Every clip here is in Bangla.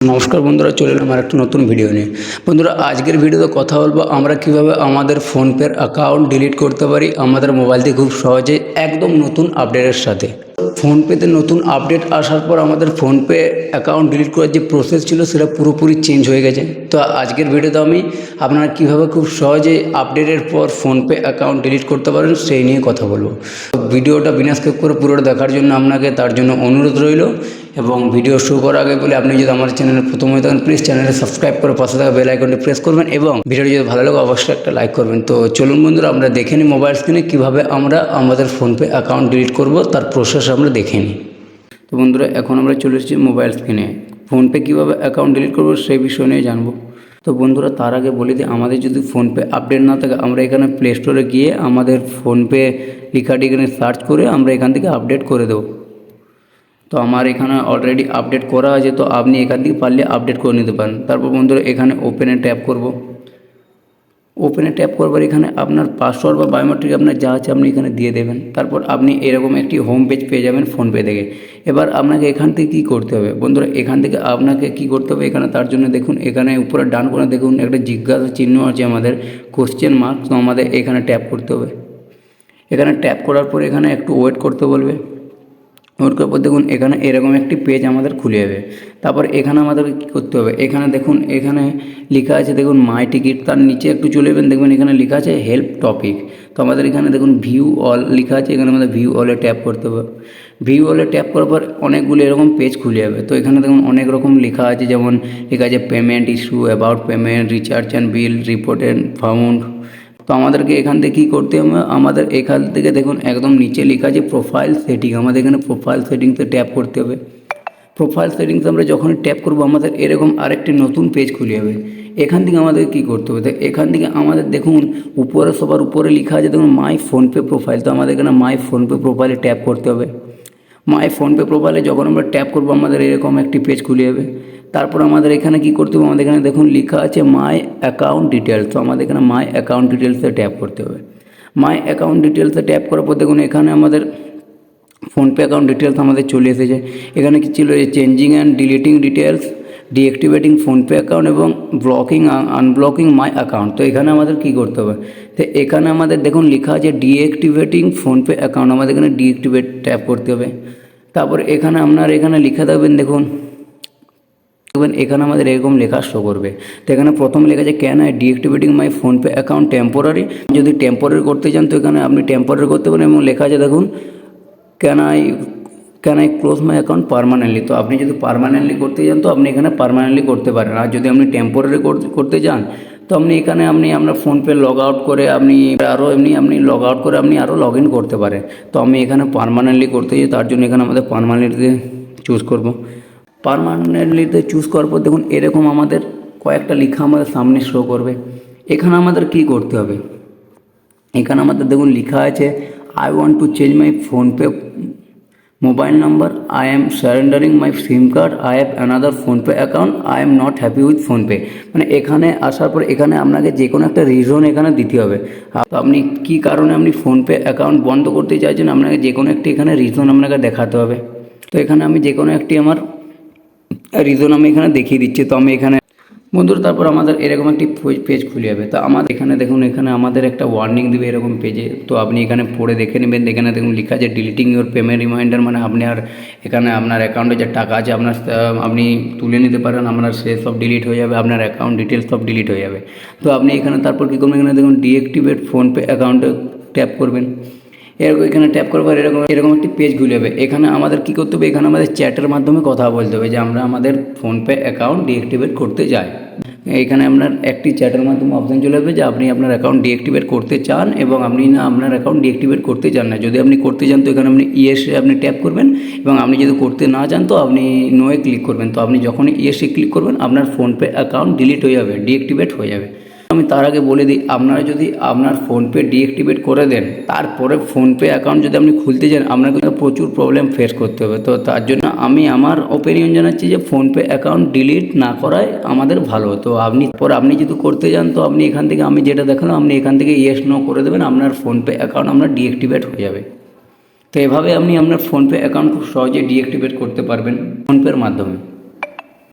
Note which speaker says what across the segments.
Speaker 1: নমস্কার বন্ধুরা, চলে এলাম আর একটা নতুন ভিডিও নিয়ে। বন্ধুরা, আজকের ভিডিওতে কথা বলবো আমরা কিভাবে আমাদের ফোনপের অ্যাকাউন্ট ডিলিট করতে পারি আমাদের মোবাইল থেকে খুব সহজে, একদম নতুন আপডেটের সাথে। ফোনপেতে নতুন আপডেট আসার পর আমাদের ফোনপে অ্যাকাউন্ট ডিলিট করার যে প্রসেস ছিল সেটা পুরোপুরি চেঞ্জ হয়ে গেছে। তো আজকের ভিডিওতে আমি আপনারা কিভাবে খুব সহজে আপডেটের পর ফোনপে অ্যাকাউন্ট ডিলিট করতে পারেন সেই নিয়ে কথা বলবো। ভিডিওটা বিনা স্কিপ করে পুরোটা দেখার জন্য আপনাকে তার জন্য অনুরোধ রইল। এবং ভিডিও শুরু করার আগে বলে, আপনি যদি আমার চ্যানেলে প্রথম হয়ে থাকেন প্লিজ চ্যানেলে সাবস্ক্রাইব করে পাশে থাকা বেল আইকনটি প্রেস করবেন এবং ভিডিওটি যদি ভালো লাগে অবশ্যই একটা লাইক করবেন। তো চলুন বন্ধুরা, আমরা দেখে নিই মোবাইল স্ক্রিনে কীভাবে আমরা আমাদের ফোনপে অ্যাকাউন্ট ডিলিট করব, তার প্রসেস আমরা দেখে নিই। তো বন্ধুরা, এখন আমরা চলে এসেছি মোবাইল স্ক্রিনে। ফোনপে কীভাবে অ্যাকাউন্ট ডিলিট করবো সেই বিষয় নিয়ে জানবো। তো বন্ধুরা, তার আগে বলে দিই, আমাদের যদি ফোনপে আপডেট না থাকে আমরা এখানে প্লে স্টোরে গিয়ে আমাদের ফোনপে লেখাটি এখানে সার্চ করে আমরা এখান থেকে আপডেট করে দেবো। তো আমার এখানে অলরেডি আপডেট করা আছে, তো আপনি এখান থেকে পারলে আপডেট করে নিতে পারেন। তারপর বন্ধুরা, এখানে ওপেনে ট্যাপ করব। ওপেনে ট্যাপ করবার এখানে আপনার পাসওয়ার্ড বা বায়োমেট্রিক আপনার যা আছে আপনি এখানে দিয়ে দেবেন। তারপর আপনি এরকম একটি হোম পেজ পেয়ে যাবেন ফোনপে থেকে। এবার আপনাকে এখান থেকে কী করতে হবে বন্ধুরা, এখান থেকে আপনাকে কী করতে হবে, এখানে তার জন্য দেখুন এখানে উপরে ডান কোণে দেখুন একটা জিজ্ঞাসা চিহ্ন আছে, আমাদের কোশ্চেন মার্ক। তো আমাদের এখানে ট্যাপ করতে হবে। এখানে ট্যাপ করার পর এখানে একটু ওয়েট করতে বলবে। ওর পর দেখুন এখানে এরকম একটি পেজ আমাদের খুলে যাবে। তারপর এখানে আমাদের কী করতে হবে, এখানে দেখুন এখানে লেখা আছে দেখুন মাই টিকিট, তার নিচে একটু চলে যাবেন, দেখবেন এখানে লেখা আছে হেল্প টপিক। তো আমাদের এখানে দেখুন ভিউ অল লেখা আছে, এখানে আমাদের ভিউ অলে ট্যাপ করতে হবে। ভিউ অলে ট্যাপ করার পর অনেকগুলো এরকম পেজ খুলে যাবে। তো এখানে দেখুন অনেক রকম লেখা আছে, যেমন লেখা আছে payment issue, about payment, recharge and bill, report and found. তো আমাদেরকে এখান থেকে কী করতে হবে, আমাদের এখান থেকে দেখুন একদম নিচে লেখা আছে প্রোফাইল সেটিং, আমাদের এখানে প্রোফাইল সেটিংসে ট্যাপ করতে হবে। প্রোফাইল সেটিংস আমরা যখনই ট্যাপ করবো আমাদের এরকম আরেকটি নতুন পেজ খুলে যাবে। এখান থেকে আমাদের কী করতে হবে, তো এখান থেকে আমাদের দেখুন উপরে সবার উপরে লেখা আছে দেখুন মাই ফোনপে প্রোফাইল। তো আমাদের এখানে মাই ফোনপে প্রোফাইলে ট্যাপ করতে হবে। মাই ফোনপে প্রোফাইলে যখন আমরা ট্যাপ করবো আমাদের এরকম একটি পেজ খুলে যাবে। তারপর আমাদের এখানে কী করতে হবে, আমাদের এখানে দেখুন লেখা আছে মাই অ্যাকাউন্ট ডিটেলস। তো আমাদের এখানে মাই অ্যাকাউন্ট ডিটেলসে ট্যাপ করতে হবে। মাই অ্যাকাউন্ট ডিটেলসে ট্যাপ করার পর দেখুন এখানে আমাদের ফোনপে অ্যাকাউন্ট ডিটেলস আমাদের চলে এসেছে। এখানে কি ছিল, changing and deleting details, deactivating PhonePe account এবং ব্লকিং আনব্লকিং মাই অ্যাকাউন্ট। তো এখানে আমাদের কী করতে হবে, তো এখানে আমাদের দেখুন লেখা আছে ডিঅ্যাক্টিভেটিং ফোনপে অ্যাকাউন্ট, আমাদের এখানে ডিঅ্যাক্টিভেট ট্যাপ করতে হবে। তারপর এখানে আপনার এখানে লিখে থাকবেন, দেখুন এখানে আমাদের এরকম লেখা শো করবে। তো এখানে প্রথম লেখা আছে can I deactivating my PhonePe account temporary. যদি টেম্পোরারি করতে চান তো এখানে আপনি টেম্পোরারি করতে পারেন, এবং লেখা আছে দেখুন can I close my account permanently. তো আপনি যদি পার্মানেন্টলি করতে চান তো আপনি এখানে পার্মানেন্টলি করতে পারেন, আর যদি আপনি টেম্পোরারি করতে চান তো আপনি এখানে আপনার ফোনপে লগ আউট করে আপনি লগ আউট করে আপনি আরও লগ ইন করতে পারেন। তো আমি এখানে পার্মানেন্টলি করতে চাই, তার জন্য এখানে আমাদের পার্মানেন্টলি চুজ করব। পার্মানেন্টলিতে চুজ করার পর দেখুন এরকম আমাদের কয়েকটা লেখা আমাদের সামনে শো করবে। এখানে আমাদের কি করতে হবে, এখানে আমাদের দেখুন লেখা আছে I want to change my PhonePe mobile number, I am সারেন্ডারিং my SIM card, I have another PhonePe account, I am not happy with PhonePe. মানে এখানে আসার পর এখানে আপনাকে যে কোনো একটা রিজন এখানে দিতে হবে। আপনি কী কারণে আপনি ফোনপে অ্যাকাউন্ট বন্ধ করতে চাইছেন, আপনাকে যে কোনো একটি এখানে রিজন আপনাকে দেখাতে হবে। তো এখানে আমি যে কোনো একটি আমার রিজন আমি এখানে দেখিয়ে দিচ্ছি। তো আমি এখানে বন্ধুরা, তারপর আমাদের এরকম একটি পেজ খুলে যাবে। তো আমাদের এখানে দেখুন এখানে আমাদের একটা ওয়ার্নিং দেবে এরকম পেজে। তো আপনি এখানে পড়ে দেখে নেবেন। এখানে দেখুন লেখা আছে ডিলিটিং ইউর পেমেন্ট রিমাইন্ডার, মানে আপনি আর এখানে আপনার অ্যাকাউন্টে যে টাকা আছে আপনি তুলে নিতে পারেন, আপনার সে সব ডিলিট হয়ে যাবে, আপনার অ্যাকাউন্ট ডিটেলস সব ডিলিট হয়ে যাবে। তো আপনি এখানে তারপর কী করবেন, এখানে দেখুন ডিঅ্যাক্টিভেট ফোনপে অ্যাকাউন্টে ট্যাপ করবেন। এখানে ট্যাপ করবার এরকম একটি পেজ খুলে যাবে। এখানে আমাদের কী করতে হবে, এখানে আমাদের চ্যাটের মাধ্যমে কথা বলতে হবে যে আমরা আমাদের ফোনপে অ্যাকাউন্ট ডিঅ্যাক্টিভেট করতে চাই। এখানে আপনার একটি চ্যাটের মাধ্যমে অপশান চলে আসবে যে আপনি আপনার অ্যাকাউন্ট ডিঅ্যাক্টিভেট করতে চান এবং আপনি না আপনার অ্যাকাউন্ট ডিঅ্যাক্টিভেট করতে চান না। যদি আপনি করতে চান তো এখানে আপনি ইয়েসে আপনি ট্যাপ করবেন, এবং আপনি যদি করতে না চান তো আপনি নোয়ে ক্লিক করবেন। তো আপনি যখনই ইয়েসে ক্লিক করবেন আপনার ফোনপে অ্যাকাউন্ট ডিলিট হয়ে যাবে, ডিঅ্যাক্টিভেট হয়ে যাবে। আমি তার আগে বলে দিই, আপনারা যদি আপনার ফোনপে ডিঅ্যাক্টিভেট করে দেন তারপরে ফোনপে অ্যাকাউন্ট যদি আপনি খুলতে চান আপনাকে প্রচুর প্রবলেম ফেস করতে হবে। তো তার জন্য আমি আমার ওপিনিয়ন জানাচ্ছি যে ফোনপে অ্যাকাউন্ট ডিলিট না করাই আমাদের ভালো। তো আপনি যদি করতে চান তো আপনি এখান থেকে আমি যেটা দেখালাম আপনি এখান থেকে ইয়েস নো করে দেবেন, আপনার ফোনপে অ্যাকাউন্ট আপনার ডিঅ্যাক্টিভেট হয়ে যাবে। তো এভাবে আপনি আপনার ফোনপে অ্যাকাউন্ট খুব সহজে ডিঅ্যাক্টিভেট করতে পারবেন ফোনপের মাধ্যমে।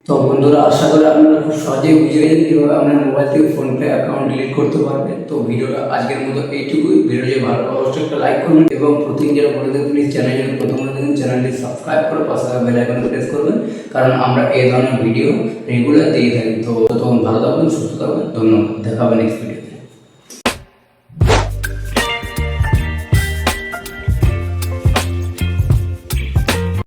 Speaker 1: তো বন্ধুরা, আশা করি আপনারা খুব সহজেই বুঝে গেছেন কীভাবে আপনার মোবাইল থেকে ফোনপে অ্যাকাউন্ট ডিলিট করতে পারবেন। তো ভিডিওটা আজকের মতো এইটুকুই। ভিডিও যদি ভালো লাগে অবশ্যই একটা লাইক করবেন এবং প্রতিদিন যারা বলে দেবেন প্লিজ চ্যানেল প্রথমে দেখুন চ্যানেলটি সাবস্ক্রাইব করে পাশে থাকা বেল আইকন প্রেস করবেন, কারণ আমরা এই ধরনের ভিডিও রেগুলার দিয়ে থাকি। তো তখন ভালো থাকবেন, সুস্থ থাকবেন, ধন্যবাদ। দেখা হবে নেক্সট ভিডিও।